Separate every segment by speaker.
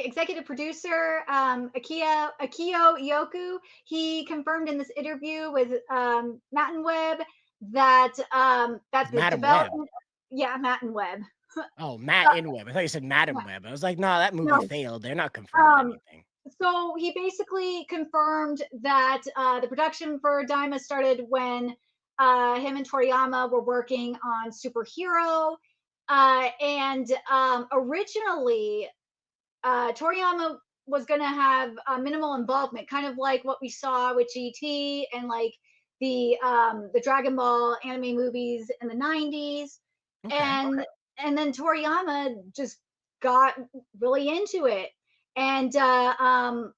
Speaker 1: executive producer, Akio Yoku, he confirmed in this interview with Matt and Webb that that
Speaker 2: It's
Speaker 1: the
Speaker 2: Madam Web.
Speaker 1: development, yeah, Matt and Webb.
Speaker 2: Oh, Matt in Web. I thought you said Madam Web. I was like, no, that movie
Speaker 1: No.
Speaker 2: failed. They're not confirming
Speaker 1: Um,
Speaker 2: anything.
Speaker 1: so he basically confirmed that the production for Daima started when him and Toriyama were working on Superhero. And originally, Toriyama was going to have minimal involvement, kind of like what we saw with GT and like the Dragon Ball anime movies in the 90s.
Speaker 2: Okay.
Speaker 1: And then Toriyama just got really into it. And Toriyama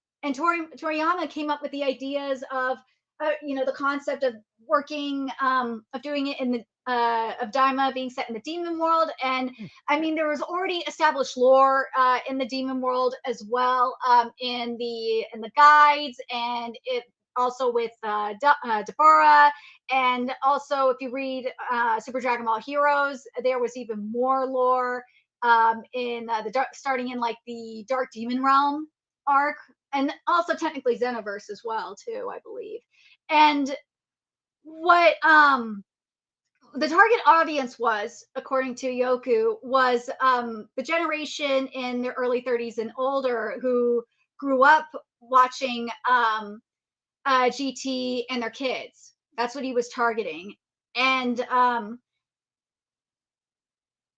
Speaker 1: came up with the ideas of the concept of working of doing it in the of Daima being set in the demon world. And
Speaker 2: Hmm.
Speaker 1: I mean, there was already established lore in the demon world as well, in the guides, and it also with Deborah. And also, if you read Super Dragon Ball Heroes, there was even more lore in starting in like the Dark Demon Realm arc, and also technically Xenoverse as well too, I believe. And what the target audience was, according to Yoku, was the generation in their early 30s and older who grew up watching GT and their kids. That's what he was targeting. And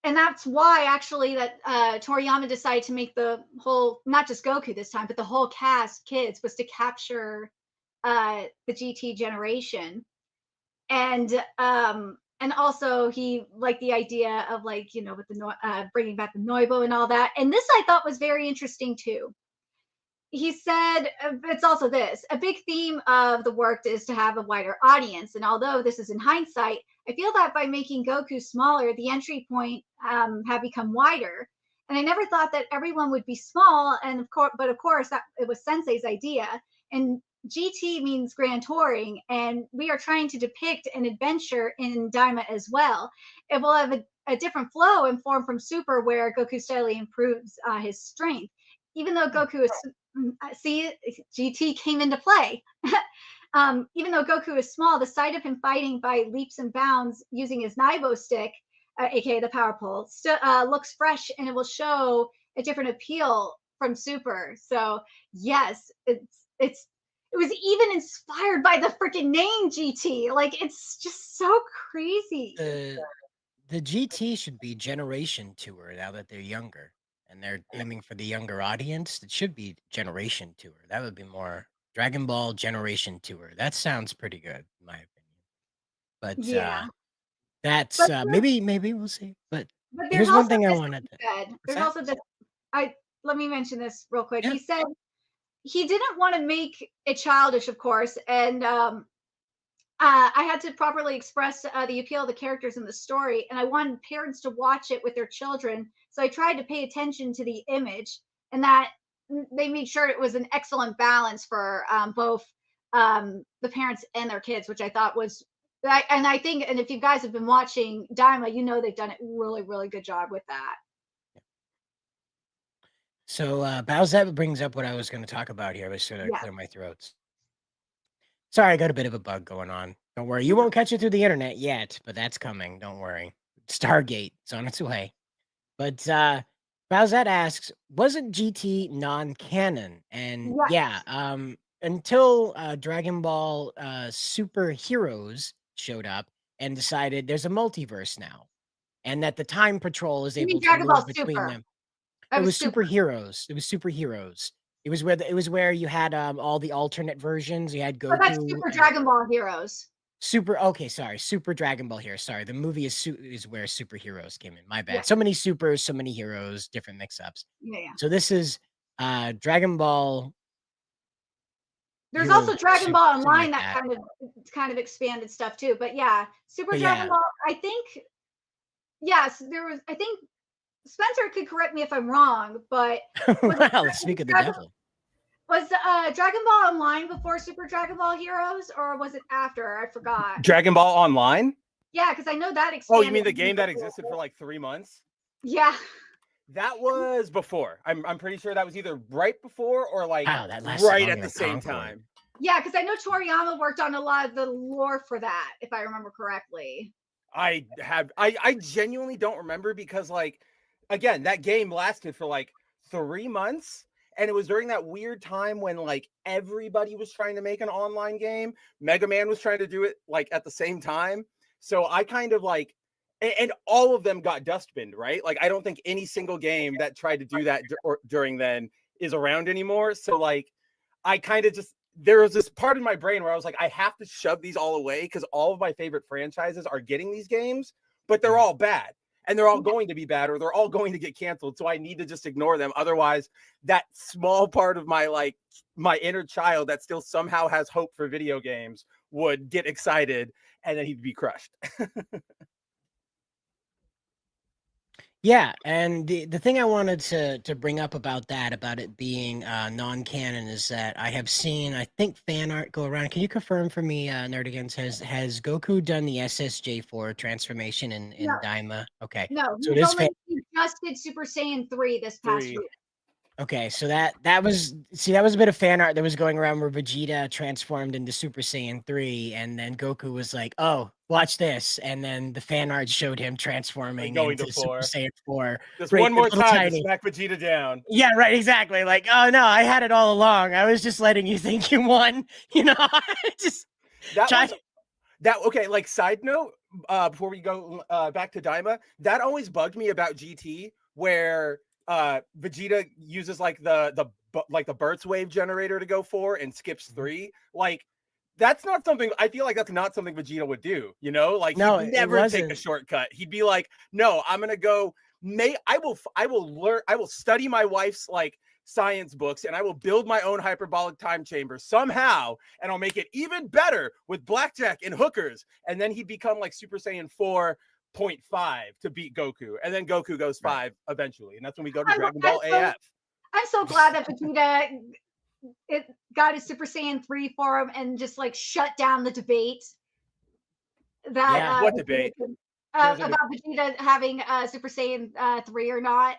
Speaker 1: that's why actually that Toriyama decided to make the whole, not just Goku this time, but the whole cast kids, was to capture the GT generation. And also he liked the idea of, like, with the bringing back the Noibo and all that. And this I thought was very interesting too. He said it's also this: a big theme of the work is to have a wider audience. And although this is in hindsight, I feel that by making Goku smaller, the entry point had become wider. And I never thought that everyone would be small. And of course, that it was Sensei's idea. And GT means grand touring, and we are trying to depict an adventure in Daima as well. It will have a different flow and form from Super, where Goku steadily improves his strength. Even though Goku is, see, GT came into play. Even though Goku is small, the sight of him fighting by leaps and bounds using his Naibo stick, aka the power pole, looks fresh, and it will show a different appeal from Super. So yes, it was even inspired by the freaking name GT. Like, it's just so crazy.
Speaker 2: The GT should be Generation Tour now that they're younger and they're aiming for the younger audience. It should be Generation Tour. That would be more Dragon Ball Generation Tour. That sounds pretty good, in my opinion. But
Speaker 1: Yeah,
Speaker 2: that's
Speaker 1: but
Speaker 2: maybe we'll see. But
Speaker 1: there's
Speaker 2: here's one
Speaker 1: also
Speaker 2: thing I
Speaker 1: this
Speaker 2: wanted
Speaker 1: he
Speaker 2: to.
Speaker 1: said.
Speaker 2: What's
Speaker 1: There's
Speaker 2: that?
Speaker 1: also this. I Let me mention this real quick.
Speaker 2: Yeah.
Speaker 1: He said he didn't want to make it childish, of course, and I had to properly express the appeal of the characters in the story, and I wanted parents to watch it with their children. So I tried to pay attention to the image, and that they made sure it was an excellent balance for both the parents and their kids, which I thought was. I think, and if you guys have been watching Daima, they've done a really, really good job with that.
Speaker 2: So Bowsette brings up what I was going to talk about here. I was going to
Speaker 1: Yeah.
Speaker 2: clear my throat. Sorry, I got a bit of a bug going on. Don't worry. You won't catch it through the internet yet, but that's coming. Don't worry. Stargate, it's on its way. But Bowsette asks, wasn't GT non-canon? And yeah,
Speaker 1: Yes.
Speaker 2: until Dragon Ball Super Heroes showed up and decided there's a multiverse now, and that the Time Patrol is
Speaker 1: You mean
Speaker 2: able to
Speaker 1: Dragon Ball
Speaker 2: move between
Speaker 1: Super?
Speaker 2: them.
Speaker 1: That
Speaker 2: It
Speaker 1: was
Speaker 2: was
Speaker 1: Super.
Speaker 2: superheroes. It was superheroes. It was where you had all the alternate versions. You had
Speaker 1: Oh, that's
Speaker 2: Goku
Speaker 1: Super
Speaker 2: and
Speaker 1: Dragon Ball Heroes.
Speaker 2: Super. Okay, sorry, Super Dragon Ball here. Sorry, the movie is where superheroes came in. My
Speaker 1: Yeah.
Speaker 2: bad. So many supers, so many heroes, different mix-ups.
Speaker 1: Yeah.
Speaker 2: So this is Dragon Ball
Speaker 1: There's
Speaker 2: Hero
Speaker 1: also Dragon
Speaker 2: Super,
Speaker 1: Ball
Speaker 2: something like
Speaker 1: Online that
Speaker 2: that.
Speaker 1: kind of expanded stuff too. But yeah, Super
Speaker 2: But
Speaker 1: Dragon
Speaker 2: yeah,
Speaker 1: Ball, I think, yes, there was, I think Spencer could correct me if I'm wrong, but was it
Speaker 2: well, speak of the
Speaker 1: Dragon,
Speaker 2: devil.
Speaker 1: was Dragon Ball Online before Super Dragon Ball Heroes, or was it after? I forgot.
Speaker 3: Dragon Ball Online?
Speaker 1: Yeah, because I know that
Speaker 3: Oh, you
Speaker 1: expanded.
Speaker 3: mean the game that existed for like 3 months?
Speaker 1: Yeah.
Speaker 3: That was before. I'm pretty sure that was either right before or like
Speaker 2: Wow, that lasted
Speaker 3: right
Speaker 2: longer
Speaker 3: at the
Speaker 2: than
Speaker 3: same
Speaker 2: Concord.
Speaker 3: time.
Speaker 1: Yeah, because I know Toriyama worked on a lot of the lore for that, if I remember correctly.
Speaker 3: I genuinely don't remember because like again, that game lasted for like 3 months and it was during that weird time when like everybody was trying to make an online game. Mega Man was trying to do it like at the same time. So I kind of like and all of them got dustbined, right? Like I don't think any single game that tried to do that during then is around anymore. So like I kind of just there was this part in my brain where I was like, I have to shove these all away because all of my favorite franchises are getting these games, but they're all bad and they're all going to be bad or they're all going to get canceled. So I need to just ignore them. Otherwise, that small part of my like my inner child that still somehow has hope for video games would get excited and then he'd be crushed.
Speaker 2: Yeah, and the thing I wanted to bring up about that, about it being non-canon, is that I have seen, I think, fan art go around. Can you confirm for me, Nerdigans, has Goku done the SSJ4 transformation in
Speaker 1: No,
Speaker 2: Daima? Okay,
Speaker 1: no,
Speaker 2: so it is fan.
Speaker 1: he just did Super Saiyan 3 this past
Speaker 3: 3.
Speaker 1: week.
Speaker 2: Okay, so that was that was a bit of fan art that was going around where Vegeta transformed into Super Saiyan 3, and then Goku was like, "Oh, watch this," and then the fan art showed him transforming
Speaker 3: Going to
Speaker 2: into Super
Speaker 3: 4.
Speaker 2: Saiyan 4.
Speaker 3: Just
Speaker 2: Right,
Speaker 3: one more
Speaker 2: little
Speaker 3: time to
Speaker 2: tiny.
Speaker 3: smack Vegeta down.
Speaker 2: Yeah, right, exactly. Like, oh no, I had it all along. I was just letting you think you won. You know, just
Speaker 3: That
Speaker 2: try.
Speaker 3: was that okay, like side note, before we go back to Daima, that always bugged me about GT where Vegeta uses like the Burst wave generator to go 4 and skips 3. Like that's not something I feel like that's not something Vegeta would do, you know? Like
Speaker 2: No,
Speaker 3: he'd
Speaker 2: it
Speaker 3: never take a
Speaker 2: wasn't.
Speaker 3: shortcut. He'd be like, "No, I'm going to go I will study my wife's like science books and I will build my own hyperbolic time chamber somehow and I'll make it even better with blackjack and hookers." And then he'd become like Super Saiyan 4.5 to beat Goku. And then Goku goes 5 eventually. And that's when we go to Dragon Ball AF.
Speaker 1: I'm so glad that Vegeta got his Super Saiyan 3 for him and just like shut down the debate that
Speaker 3: what debate?
Speaker 1: About Vegeta having Super Saiyan 3 or not.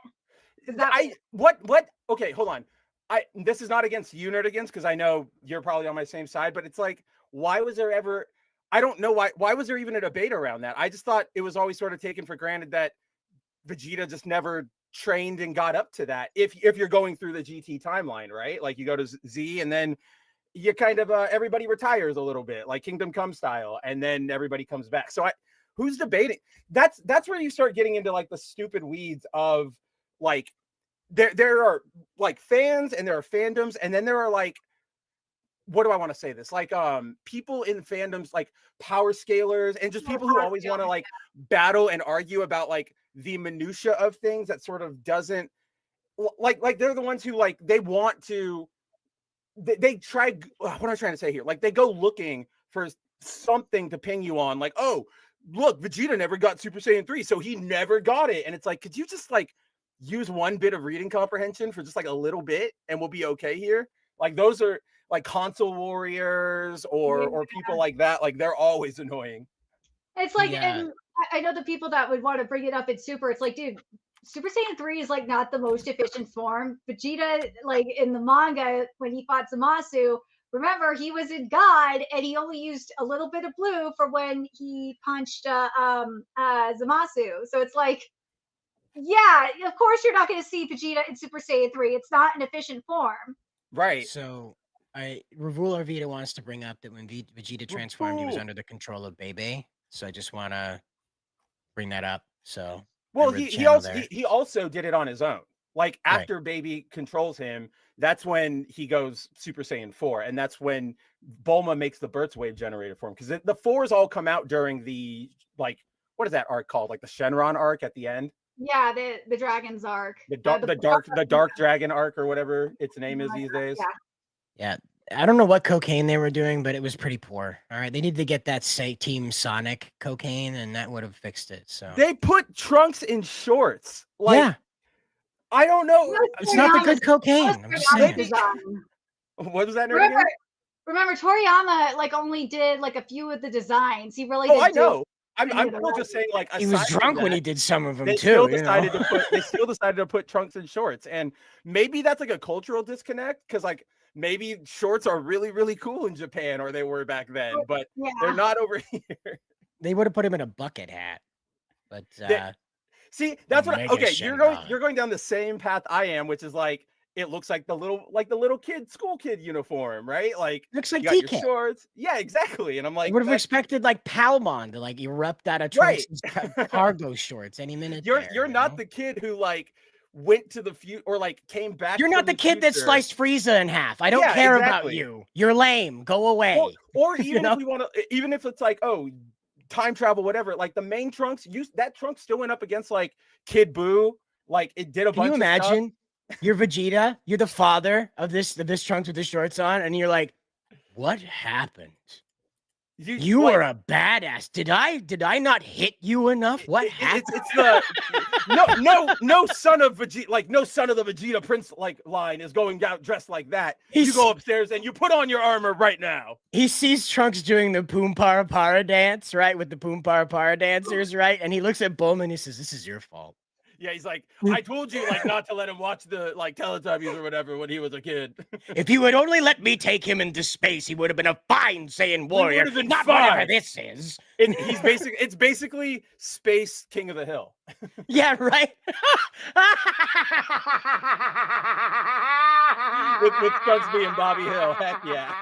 Speaker 3: Okay, hold on. This is not against you, Nerdigans, because I know you're probably on my same side, but it's like, why was there ever I don't know why was there even a debate around that? I just thought it was always sort of taken for granted that Vegeta just never trained and got up to that. If you're going through the GT timeline, right? Like you go to Z and then you kind of everybody retires a little bit, like Kingdom Come style, and then everybody comes back. So who's debating? That's where you start getting into like the stupid weeds of like there are like fans and there are fandoms, and then there are like, what do I want to say this? Like people in fandoms, like power scalers, and just people who always want to like battle and argue about like the minutia of things that sort of doesn't like they're the ones who like they want to they try, what am I trying to say here? Like they go looking for something to ping you on, like, oh, look, Vegeta never got Super Saiyan 3, so he never got it. And it's like, could you just like use one bit of reading comprehension for just like a little bit and we'll be okay here? Like those are like console warriors or people like that. Like they're always annoying.
Speaker 1: It's like, and I know the people that would want to bring it up in Super. It's like, dude, Super Saiyan 3 is like not the most efficient form. Vegeta, like in the manga, when he fought Zamasu, remember he was in God and he only used a little bit of blue for when he punched Zamasu. So it's like, yeah, of course you're not going to see Vegeta in Super Saiyan 3. It's not an efficient form.
Speaker 3: Right.
Speaker 2: So Ravul Arvita wants to bring up that when Vegeta transformed, he was under the control of Bebe. So I just want to bring that up. So
Speaker 3: well, he also did it on his own. Like after Baby controls him, that's when he goes Super Saiyan 4, and that's when Bulma makes the Burst wave generator for him, because the 4s all come out during the like, what is that arc called? Like the Shenron arc at the end.
Speaker 1: Yeah, the Dragon's arc.
Speaker 3: The dark dragon arc or whatever its name is these days.
Speaker 2: Yeah. I don't know what cocaine they were doing, but it was pretty poor. All right. They need to get that Team Sonic cocaine, and that would have fixed it. So
Speaker 3: they put Trunks in shorts. Like, yeah. I don't know.
Speaker 2: It's not the good cocaine. I'm just saying.
Speaker 3: What was that?
Speaker 1: Remember, Toriyama like only did like a few of the designs. He really
Speaker 3: I know. I'm still just saying, like,
Speaker 2: He was
Speaker 3: aside from
Speaker 2: drunk when
Speaker 3: that,
Speaker 2: he did some of them
Speaker 3: they
Speaker 2: too.
Speaker 3: still
Speaker 2: You
Speaker 3: decided
Speaker 2: know?
Speaker 3: to put they still decided to put trunks and shorts, and maybe that's like a cultural disconnect because like maybe shorts are really really cool in Japan or they were back then, but they're
Speaker 1: Yeah.
Speaker 3: not over here.
Speaker 2: They would have put him in a bucket hat, but
Speaker 3: See, that's what
Speaker 2: Omega
Speaker 3: okay,
Speaker 2: Shenron.
Speaker 3: you're going down the same path I am, which is like it looks like the little kid school kid uniform, right? Like
Speaker 2: Looks like
Speaker 3: you got your
Speaker 2: TK.
Speaker 3: shorts. Yeah, exactly. And I'm
Speaker 2: I
Speaker 3: like,
Speaker 2: would have
Speaker 3: that's
Speaker 2: expected like Palmon to like erupt out of
Speaker 3: right.
Speaker 2: Trunks' cargo shorts any minute.
Speaker 3: You're
Speaker 2: You
Speaker 3: not
Speaker 2: know?
Speaker 3: the kid who like went to the future or like came back
Speaker 2: You're
Speaker 3: from
Speaker 2: not the
Speaker 3: the
Speaker 2: kid that
Speaker 3: future.
Speaker 2: sliced Frieza in half. I don't
Speaker 3: Yeah,
Speaker 2: care about
Speaker 3: exactly.
Speaker 2: you. You're lame. Go away.
Speaker 3: Or
Speaker 2: You
Speaker 3: even if
Speaker 2: know?
Speaker 3: we want to, even if it's like, oh, time travel, whatever. Like the main Trunks, that Trunks still went up against like Kid Buu. Like it did a
Speaker 2: Can you
Speaker 3: bunch of stuff.
Speaker 2: imagine? You're Vegeta. You're the father of this Trunks with the shorts on, and you're like, what happened? You
Speaker 3: like,
Speaker 2: were a badass. Did I not hit you enough? What happened?
Speaker 3: It's the no son of Vegeta, like no son of the Vegeta Prince like line is going out dressed like that. You go upstairs and you put on your armor right now.
Speaker 2: He sees Trunks doing the Poom Para Para dance, right? With the Poom Para Para dancers, right? And he looks at Bulma and he says, "This is your fault."
Speaker 3: Yeah, he's like, I told you like not to let him watch the like Teletubbies or whatever when he was a kid.
Speaker 2: If you had only let me take him into space, he would have been a fine Saiyan warrior. Not whatever this is.
Speaker 3: It's basically Space King of the Hill.
Speaker 2: Yeah, right.
Speaker 3: with Trunks being Bobby Hill. Heck yeah.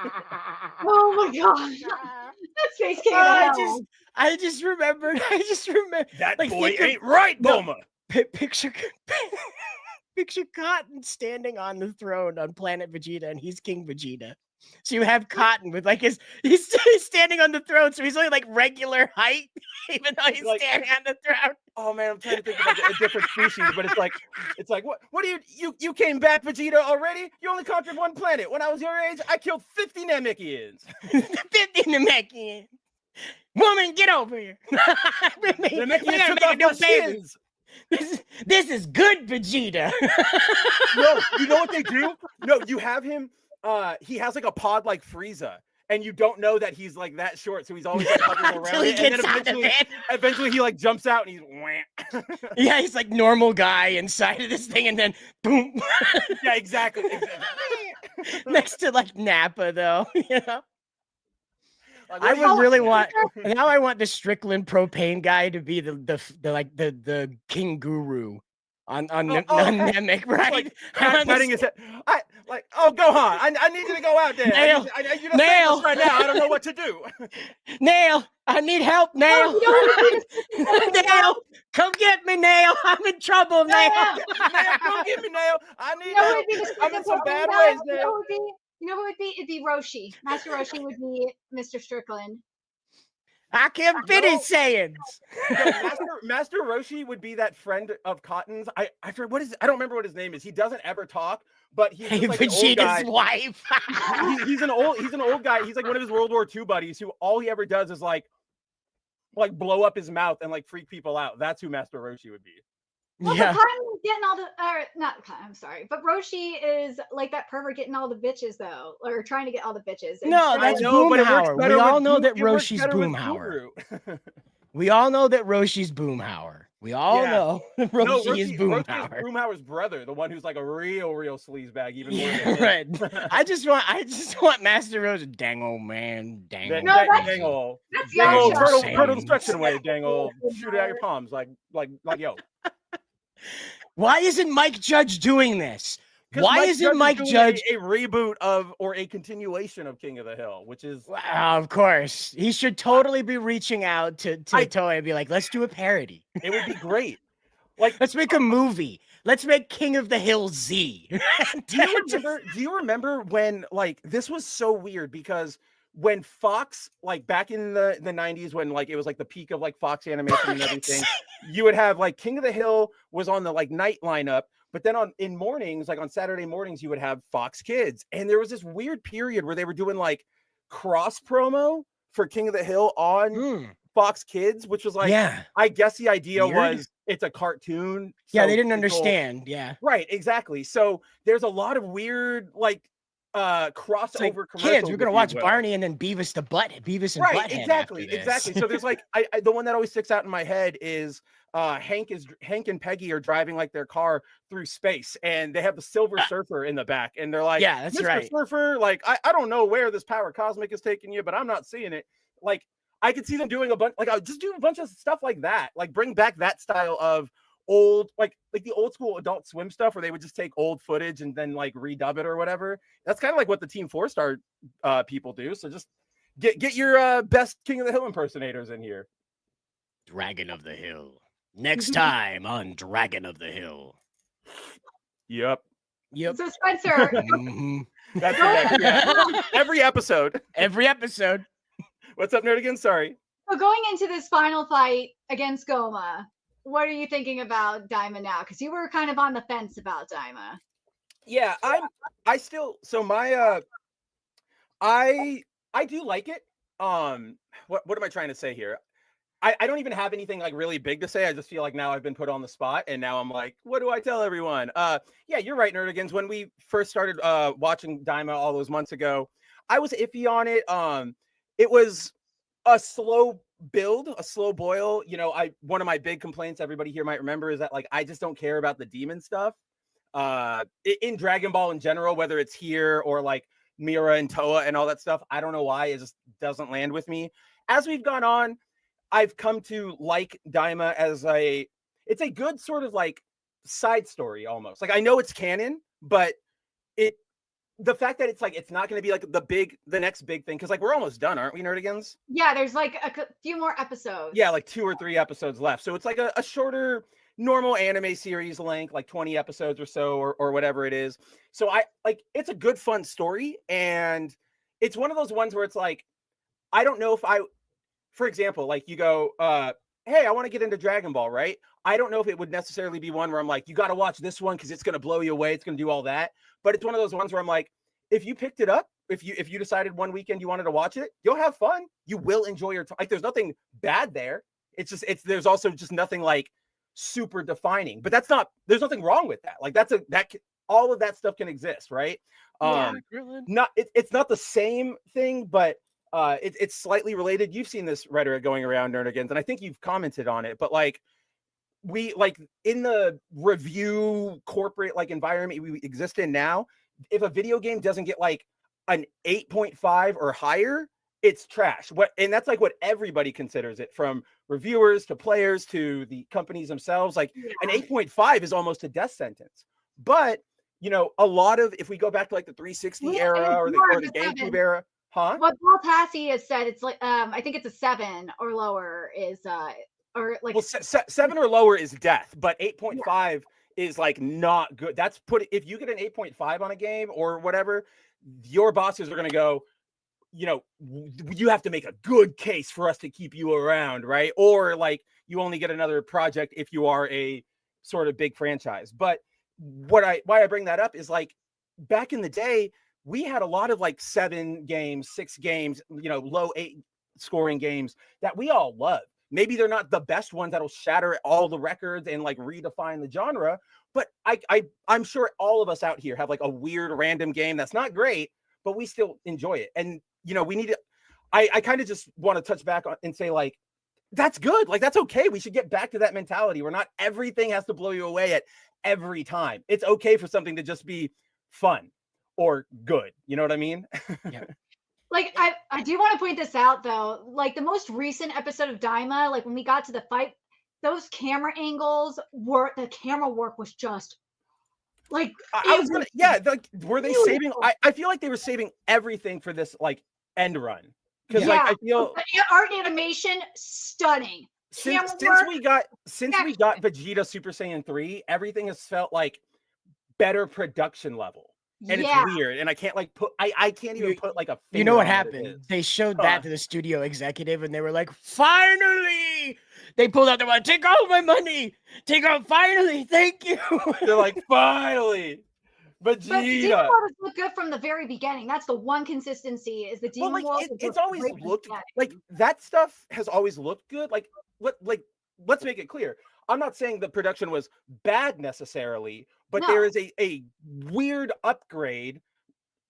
Speaker 1: Oh my god. That's Space King of the Hill.
Speaker 2: I just remembered.
Speaker 3: That
Speaker 2: like,
Speaker 3: boy ain't right, Bulma.
Speaker 2: Picture Cotton standing on the throne on planet Vegeta, and he's King Vegeta. So you have Cotton with like he's standing on the throne, so he's only like regular height, even though he's like, standing on the throne.
Speaker 3: Oh man, I'm trying to think of like a different species, but it's like what do you came back, Vegeta, already? You only conquered one planet. When I was your age, I killed 50 Namekians.
Speaker 2: 50 Namekians. Woman, get over here.
Speaker 3: Namekians took off my skins.
Speaker 2: This is good Vegeta.
Speaker 3: No, you know what they do? No, you have him. He has like a pod like Freiza, and you don't know that he's like that short, so he's always like hovering around it. And then eventually he like jumps out and he's wham.
Speaker 2: Yeah, he's like normal guy inside of this thing, and then boom.
Speaker 3: Yeah, exactly.
Speaker 2: Next to like Nappa, though, you know.
Speaker 3: Like,
Speaker 2: I would really want now. I want the Strickland propane guy to be the King Guru on Namek, right?
Speaker 3: Like, patting his head. Oh, Gohan, I need you to go out there.
Speaker 2: Nail,
Speaker 3: I need you to save us right now. I don't know what to do.
Speaker 2: Nail, I need help, Nail. Nail, come get me, Nail. I'm in trouble, Nail.
Speaker 3: Nail, come get me, Nail. I need help. I'm in some bad ways, Nail.
Speaker 1: You know who would be? It'd be Roshi. Master Roshi would be Mr. Strickland.
Speaker 2: I can fit his Saiyans.
Speaker 3: Master Roshi would be that friend of Cotton's. I forget I don't remember what his name is. He doesn't ever talk, but he's just like
Speaker 2: Vegeta's wife.
Speaker 3: he's an old guy. He's like one of his World War II buddies who all he ever does is like blow up his mouth and like freak people out. That's who Master Roshi would be.
Speaker 1: Well, yeah. Cotton is getting all the, not Cotton, I'm sorry, but Roshi is like that pervert getting all the bitches though, or trying to get all the bitches.
Speaker 2: No, that's Boomhauer. We all know that Roshi's Boomhauer. We all know that Roshi's Boomhauer. We all know Roshi is Boomhauer.
Speaker 3: Boomhauer's brother, the one who's like a real sleazebag, even more than
Speaker 2: right. I just want Master Roshi. Dang old man, dang
Speaker 3: old.
Speaker 1: That's
Speaker 3: Turtle destruction away, dang old. Shoot it out your palms, like yo.
Speaker 2: Why isn't Mike Judge doing this? Why isn't Mike Judge
Speaker 3: a reboot of or a continuation of King of the Hill, which is
Speaker 2: of course he should totally be reaching out to Toei and be like, let's do a parody.
Speaker 3: It would be great. Like,
Speaker 2: let's make a movie. Let's make King of the Hill Z.
Speaker 3: Do you remember when like this was so weird because when Fox, like back in the 90s, when like it was like the peak of like Fox animation and everything, you would have like King of the Hill was on the like night lineup, but then in mornings, like on Saturday mornings, you would have Fox Kids. And there was this weird period where they were doing like cross promo for King of the Hill on Fox Kids, which was like, I guess the idea was it's a cartoon.
Speaker 2: Yeah, they didn't understand. Yeah.
Speaker 3: Right, exactly. So there's a lot of weird like crossover commercials.
Speaker 2: Kids, we're gonna
Speaker 3: if you
Speaker 2: watch
Speaker 3: will.
Speaker 2: Barney and then Beavis and Butthead
Speaker 3: Right,
Speaker 2: after
Speaker 3: exactly,
Speaker 2: this.
Speaker 3: exactly. So there's like the one that always sticks out in my head is Hank and Peggy are driving like their car through space, and they have the Silver Surfer in the back, and they're like,
Speaker 2: Yeah, that's
Speaker 3: Mr.
Speaker 2: right.
Speaker 3: Surfer, like I don't know where this power cosmic is taking you, but I'm not seeing it. Like I could see them doing a bunch, like I'll just do a bunch of stuff like that, like bring back that style of old, like the old school Adult Swim stuff where they would just take old footage and then like redub it or whatever. That's kind of like what the Team 4-Star people do. So just get your best King of the Hill impersonators in here.
Speaker 2: Dragon of the Hill. Next time on Dragon of the Hill.
Speaker 3: Yep.
Speaker 1: So Spencer,
Speaker 3: That's the next, yeah. Every episode.
Speaker 2: Every episode.
Speaker 3: What's up, nerd again? Sorry.
Speaker 1: so going into this final fight against Goma, what are you thinking about Daima now? Because you were kind of on the fence about Daima.
Speaker 3: Yeah, I still, so my I do like it. What am I trying to say here? I don't even have anything like really big to say. I just feel like now I've been put on the spot, and now I'm like, what do I tell everyone? Yeah, you're right, Nerdigans. When we first started watching Daima all those months ago, I was iffy on it. It was a slow build, a slow boil. You know, one of my big complaints everybody here might remember is that like I just don't care about the demon stuff. In Dragon Ball in general, whether it's here or like Mira and Toa and all that stuff, I don't know why it just doesn't land with me. As we've gone on, I've come to like Daima as it's a good sort of like side story almost. Like I know it's canon, but the fact that it's like it's not going to be like the next big thing, because like we're almost done, aren't we, Nerdigans?
Speaker 1: Yeah, there's like a few more episodes.
Speaker 3: Yeah, like 2 or 3 episodes left. So it's like a shorter normal anime series length, like 20 episodes or so, or whatever it is. So I like it's a good fun story, and it's one of those ones where it's like I don't know if for example, like you go, hey, I want to get into Dragon Ball, right? I don't know if it would necessarily be one where I'm like, you got to watch this one because it's going to blow you away. It's going to do all that. But it's one of those ones where I'm like, if you picked it up, if you decided one weekend you wanted to watch it, you'll have fun. You will enjoy your time. Like there's nothing bad there. There's also just nothing like super defining. But there's nothing wrong with that. Like all of that stuff can exist, right?
Speaker 1: Yeah.
Speaker 3: It's not the same thing, but it's slightly related. You've seen this rhetoric going around, Nerdigans, and I think you've commented on it. But like we like in the review corporate like environment we exist in now, if a video game doesn't get like an 8.5 or higher, it's trash. And that's like what everybody considers it, from reviewers to players to the companies themselves. Like an 8.5 is almost a death sentence. But you know, a lot of, if we go back to like the 360 era or the GameCube era. Huh?
Speaker 1: What Paul Tassi has said, it's like I think it's a 7 or lower is or like
Speaker 3: 7 or lower is death, but 8.5 is like not good. That's if you get an 8.5 on a game or whatever, your bosses are going to go, you know, you have to make a good case for us to keep you around, right? Or like you only get another project if you are a sort of big franchise. But why I bring that up is like back in the day, we had a lot of like 7 games, 6 games, you know, low 8 scoring games that we all love. Maybe they're not the best ones that'll shatter all the records and like redefine the genre, but I'm sure all of us out here have like a weird random game that's not great, but we still enjoy it. And you know, we need to. I kind of just want to touch back on and say like, that's good. Like that's okay. We should get back to that mentality where not everything has to blow you away at every time. It's okay for something to just be fun or good. You know what I mean?
Speaker 2: Yeah.
Speaker 1: Like I do want to point this out though. Like the most recent episode of Daima, like when we got to the fight, those camera angles the camera work was just like
Speaker 3: were they saving? I feel like they were saving everything for this like end run. Because like I feel
Speaker 1: art animation stunning.
Speaker 3: Since we got Vegeta Super Saiyan 3, everything has felt like better production level. And it's weird, and I can't like I can't even put like a finger.
Speaker 2: You know what
Speaker 3: on
Speaker 2: happened? They showed that to the studio executive, and they were like, "Finally!" They pulled out their money. Take all my money. Finally, thank you.
Speaker 3: They're like, finally. Vegeta.
Speaker 1: But Demon World has looked good from the very beginning. That's the one consistency is the Demon World.
Speaker 3: It's always looked like that stuff has always looked good. Like let's make it clear. I'm not saying the production was bad necessarily, but there is a weird upgrade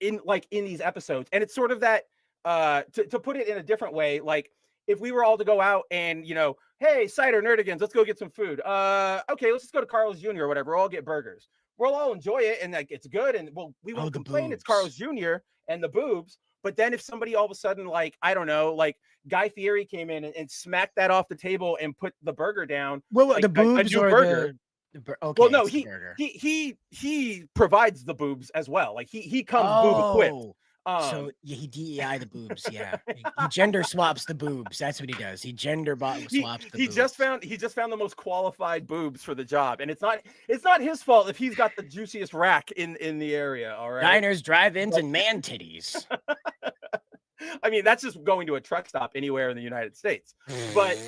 Speaker 3: in these episodes. And it's sort of that to put it in a different way, like if we were all to go out and, you know, hey, Cider Nerdigans, let's go get some food. Okay, let's just go to Carl's Jr. or whatever. We'll all get burgers. We'll all enjoy it, and like it's good, and we won't complain. It's Carl's Jr. and the boobs. But then if somebody all of a sudden, like, I don't know, like Guy Fieri came in and smacked that off the table and put the burger down.
Speaker 2: Well,
Speaker 3: like
Speaker 2: the boobs
Speaker 3: a new
Speaker 2: or
Speaker 3: burger.
Speaker 2: okay,
Speaker 3: Well, no,
Speaker 2: it's the burger.
Speaker 3: he provides the boobs as well. Like he comes boob equipped.
Speaker 2: So yeah, he DEI the boobs. Yeah, he gender swaps the boobs. That's what he does. He gender swaps the boobs.
Speaker 3: He just found the most qualified boobs for the job, and it's not his fault if he's got the juiciest rack in the area. All right,
Speaker 2: diners, drive-ins, and man titties.
Speaker 3: I mean, that's just going to a truck stop anywhere in the United States. But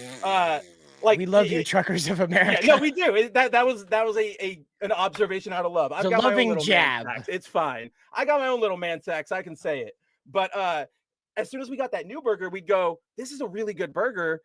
Speaker 3: like,
Speaker 2: we love you, truckers of America.
Speaker 3: Yeah, no, we do. That was an observation out of love. I've got my own little
Speaker 2: jab.
Speaker 3: Man sax. It's fine. I got my own little man sax. I can say it. But as soon as we got that new burger, we'd go, this is a really good burger.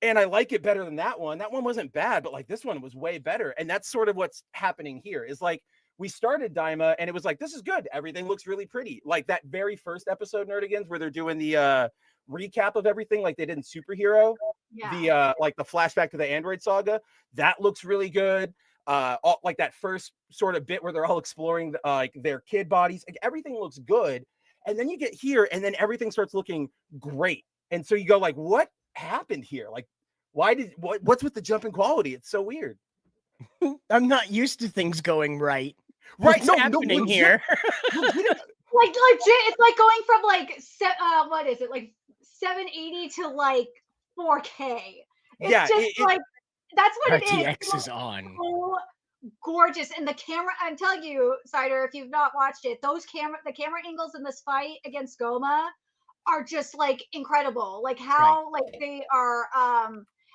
Speaker 3: And I like it better than that one. That one wasn't bad, but like this one was way better. And that's sort of what's happening here is like we started Daima and it was like, this is good. Everything looks really pretty. Like that very first episode, Nerdigans, where they're doing the recap of everything like they did in Superhero. Yeah. The like the flashback to the Android saga. That looks really good. Like that first sort of bit where they're all exploring like their kid bodies. Like everything looks good. And then you get here and then everything starts looking great. And so you go like, what happened here? Like, what's with the jump in quality? It's so weird.
Speaker 2: I'm not used to things going right.
Speaker 3: Right.
Speaker 2: What's happening here?
Speaker 1: like it's like going from like what is it, like 780 to like 4K. It's just like that's what
Speaker 2: RTX
Speaker 1: it
Speaker 2: is on.
Speaker 1: So gorgeous. And the camera, I'm telling you, Cider, if you've not watched it, the camera angles in this fight against Goma are just like incredible. Like how like they are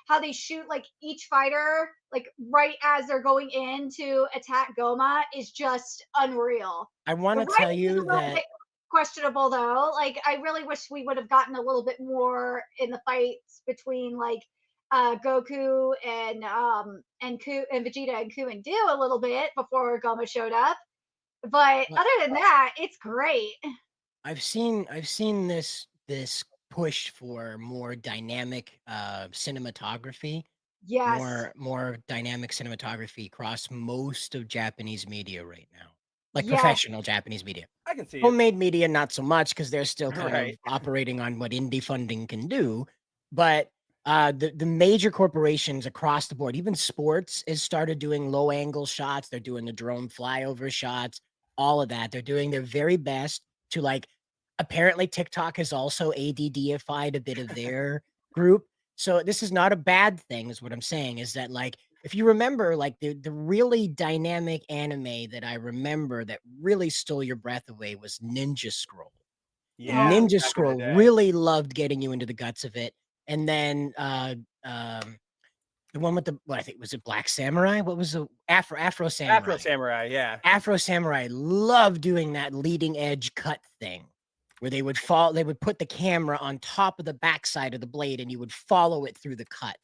Speaker 1: how they shoot like each fighter like right as they're going in to attack Goma is just unreal.
Speaker 2: I want to tell you that
Speaker 1: questionable though. Like I really wish we would have gotten a little bit more in the fights between like Goku and Vegeta and Ku and Do a little bit before Goma showed up. But other than that, it's great.
Speaker 2: I've seen this push for more dynamic cinematography.
Speaker 1: Yes.
Speaker 2: More dynamic cinematography across most of Japanese media right now. Like professional Japanese media.
Speaker 3: I can see
Speaker 2: homemade media, not so much because they're still kind of operating on what indie funding can do. But the major corporations across the board, even sports, has started doing low angle shots. They're doing the drone flyover shots, all of that. They're doing their very best to like. Apparently, TikTok has also ADDified a bit of their group. So this is not a bad thing, is what I'm saying. Is that like if you remember, like the really dynamic anime that I remember that really stole your breath away was Ninja Scroll. Yeah, Ninja Scroll really loved getting you into the guts of it. And then the one with I think was it Black Samurai? What was the Afro Samurai?
Speaker 3: Afro Samurai, yeah.
Speaker 2: Afro Samurai loved doing that leading edge cut thing where they would put the camera on top of the backside of the blade and you would follow it through the cut.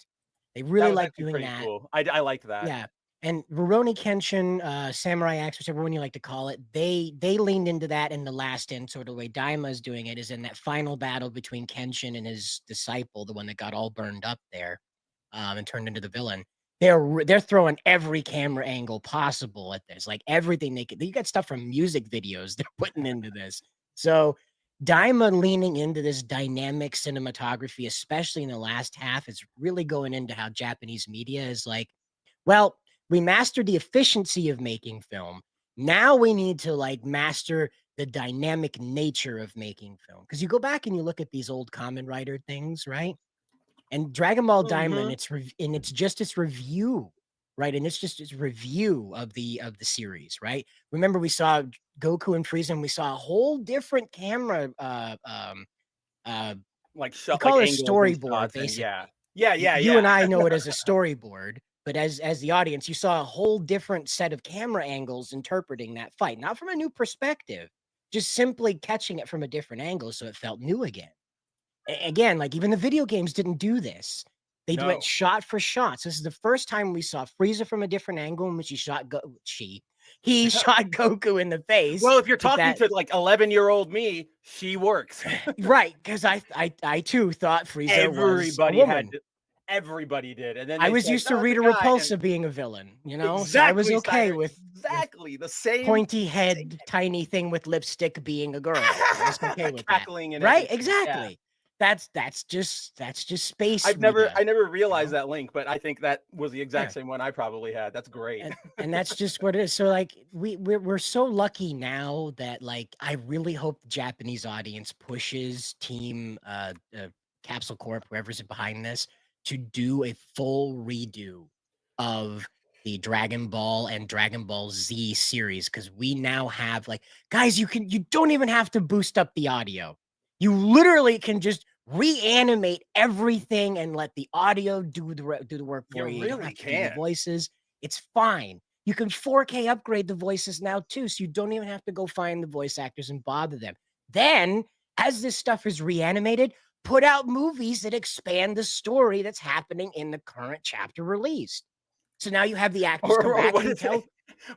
Speaker 2: They really like doing that.
Speaker 3: Cool. I like that.
Speaker 2: Yeah. And Rurouni Kenshin, Samurai X, whichever one you like to call it, they leaned into that in the last end. Sort of the way Daima is doing it is in that final battle between Kenshin and his disciple, the one that got all burned up there and turned into the villain. They're throwing every camera angle possible at this, like everything they could. You got stuff from music videos they're putting into this. So Daima leaning into this dynamic cinematography, especially in the last half, is really going into how Japanese media is like, well, we mastered the efficiency of making film. Now we need to like master the dynamic nature of making film. Because you go back and you look at these old Kamen Rider things, right? And Dragon Ball Daima, and it's just its review, right? And it's just its review of the series, right? Remember, we saw Goku and Freiza, and we saw a whole different camera,
Speaker 3: like shot,
Speaker 2: call
Speaker 3: like
Speaker 2: it a storyboard, basically.
Speaker 3: Yeah.
Speaker 2: You and I know it as a storyboard, but as the audience, you saw a whole different set of camera angles interpreting that fight, not from a new perspective, just simply catching it from a different angle, so it felt new again. Again, like even the video games didn't do this. They went shot for shot. So this is the first time we saw Frieza from a different angle in which he shot he shot Goku in the face.
Speaker 3: Well, if you're
Speaker 2: with
Speaker 3: talking
Speaker 2: that-
Speaker 3: to like 11-year-old me, she works.
Speaker 2: right, because I too thought Frieza was a
Speaker 3: Everybody
Speaker 2: woman.
Speaker 3: everybody did. And then
Speaker 2: I
Speaker 3: they
Speaker 2: was
Speaker 3: said,
Speaker 2: used to
Speaker 3: "No, it's a
Speaker 2: Rita
Speaker 3: guy," and
Speaker 2: Repulsa being a villain, you know, so I was
Speaker 3: exactly,
Speaker 2: okay
Speaker 3: Siren,
Speaker 2: with
Speaker 3: exactly the same
Speaker 2: pointy head, tiny thing with lipstick being a girl. I was okay with that.
Speaker 3: cackling and
Speaker 2: Right?
Speaker 3: everything. Yeah.
Speaker 2: Exactly. That's just space.
Speaker 3: I
Speaker 2: Rita,
Speaker 3: never realized
Speaker 2: know?
Speaker 3: that link, but I think that was the exact same one I probably had. That's great.
Speaker 2: And that's just what it is. So like we're so lucky now that like I really hope the Japanese audience pushes Team Capsule Corp, whoever's behind this, to do a full redo of the Dragon Ball and Dragon Ball Z series, because we now have like, guys, you don't even have to boost up the audio. You literally can just reanimate everything and let the audio do the work for you. You don't
Speaker 3: really
Speaker 2: have to do the
Speaker 3: can.
Speaker 2: voices. It's fine. You can 4K upgrade the voices now too, so you don't even have to go find the voice actors and bother them. Then, as this stuff is reanimated, put out movies that expand the story that's happening in the current chapter released. So now you have the actors come back and tell.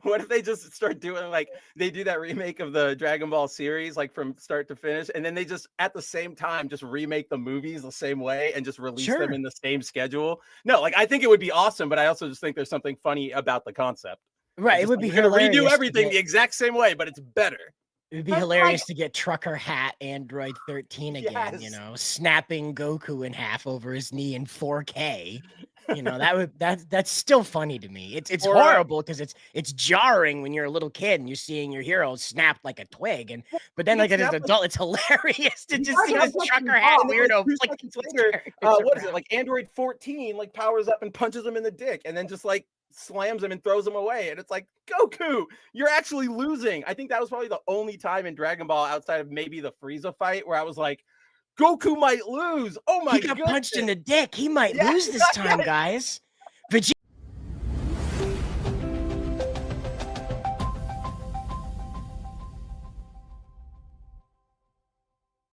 Speaker 3: What if they just start doing like they do that remake of the Dragon Ball series, like from start to finish, and then they just at the same time just remake the movies the same way and just release them in the same schedule? No, like I think it would be awesome, but I also just think there's something funny about the concept.
Speaker 2: Right, it would be
Speaker 3: hilarious. We're gonna redo
Speaker 2: hilarious.
Speaker 3: everything the exact same way, but it's better.
Speaker 2: It would be
Speaker 1: But,
Speaker 2: hilarious
Speaker 1: like-
Speaker 2: to get Trucker Hat Android 13 again, you
Speaker 3: Yes.
Speaker 2: know, snapping Goku in half over his knee in 4K. You know, that's still funny to me. It's
Speaker 3: Or,
Speaker 2: horrible because it's jarring when you're a little kid and you're seeing your hero snapped like a twig, but then like as an
Speaker 3: snap like-
Speaker 2: adult, it's hilarious to just see
Speaker 1: Yeah,
Speaker 2: this
Speaker 1: like
Speaker 2: Trucker
Speaker 1: the
Speaker 2: Hat
Speaker 1: ball.
Speaker 2: weirdo.
Speaker 3: 2
Speaker 2: flick
Speaker 3: seconds
Speaker 2: his
Speaker 3: later,
Speaker 2: characters
Speaker 3: what is it
Speaker 2: around.
Speaker 3: like? Android 14 like powers up and punches him in the dick, and then just like slams him and throws him away. And it's like, Goku, you're actually losing. I think that was probably the only time in Dragon Ball outside of maybe the Frieza fight where I was like, Goku might lose. Oh my
Speaker 2: He got
Speaker 3: goodness.
Speaker 2: punched in the dick. He might
Speaker 3: Yeah,
Speaker 2: lose this time,
Speaker 3: yeah.
Speaker 2: guys.